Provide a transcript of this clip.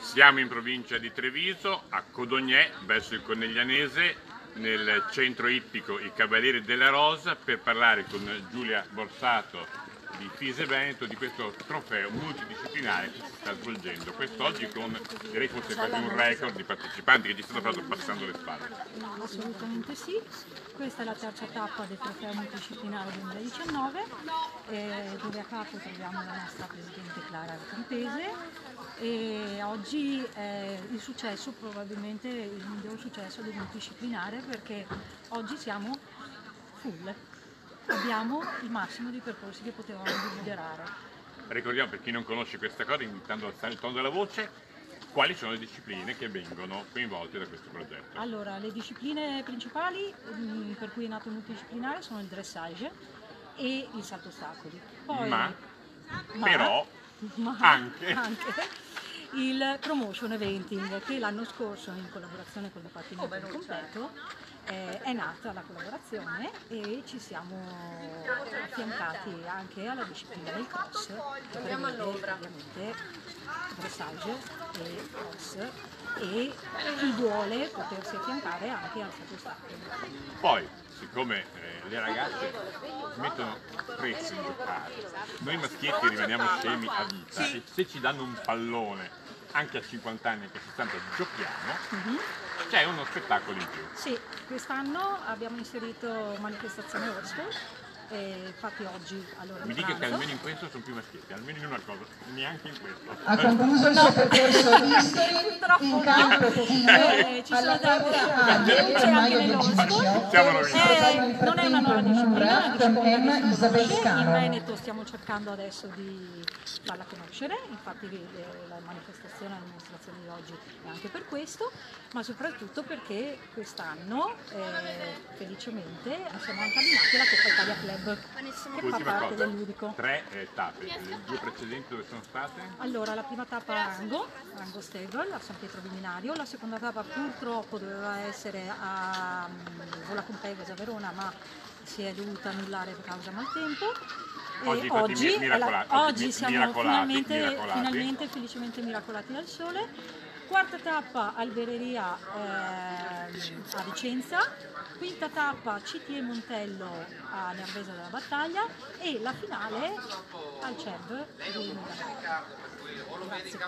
Siamo in provincia di Treviso, a Codognè, verso il Coneglianese, nel centro ippico I Cavalieri della Rosa, per parlare con Giulia Borsato di FISE Veneto di questo trofeo multidisciplinare che si sta svolgendo. Quest'oggi con, direi forse quasi un record di partecipanti che ci stanno proprio passando le spalle. Assolutamente sì, questa è la terza tappa del trofeo multidisciplinare 2019, dove a capo troviamo la nostra presidente Clara Campese, e oggi è il successo, probabilmente il miglior successo del multidisciplinare, perché oggi siamo full. Abbiamo il massimo di percorsi che potevamo desiderare. Ricordiamo, per chi non conosce questa cosa, invitando a alzare il tono della voce, quali sono le discipline che vengono coinvolte da questo progetto? Allora, le discipline principali per cui è nato il multidisciplinare sono il dressage e il salto ostacoli. Poi, però anche il promotion eventing, che l'anno scorso in collaborazione con il Dipartimento del Completo è nata la collaborazione e ci siamo affiancati anche alla disciplina del cross, che prevede ovviamente dressage e cross, e chi vuole potersi affiancare anche al salto ostacoli. Poi, siccome le ragazze mettono prezzo in giocare, noi maschietti rimaniamo scemi a vita, e se ci danno un pallone anche a 50 anni, che 60 giochiamo, c'è uno spettacolo in più. Sì, quest'anno abbiamo inserito manifestazione Orso, infatti oggi allora Mi dica che almeno in questo sono più maschietti, almeno in una cosa, neanche in questo. Ha concluso il suo percorso History in campo comunque alla terza anche nell'Orso. Non è una nuova disciplina, in Veneto stiamo cercando adesso di farla conoscere, infatti la manifestazione, la dimostrazione di oggi è anche per questo, ma soprattutto perché quest'anno felicemente siamo anche abbinati alla Coppa Italia Club, che fa parte del ludico. 3 tappe, le 2 precedenti dove sono state? Allora, la prima tappa a Rango Stable, a San Pietro Viminario, la seconda tappa purtroppo doveva essere a Vola con Pegaso a Verona, ma si è dovuta annullare per causa maltempo. Oggi siamo finalmente felicemente miracolati dal sole. Quarta tappa Albereria a Vicenza, quinta tappa CTE Montello a Nervesa della Battaglia e la finale al CEV di Milano. Grazie.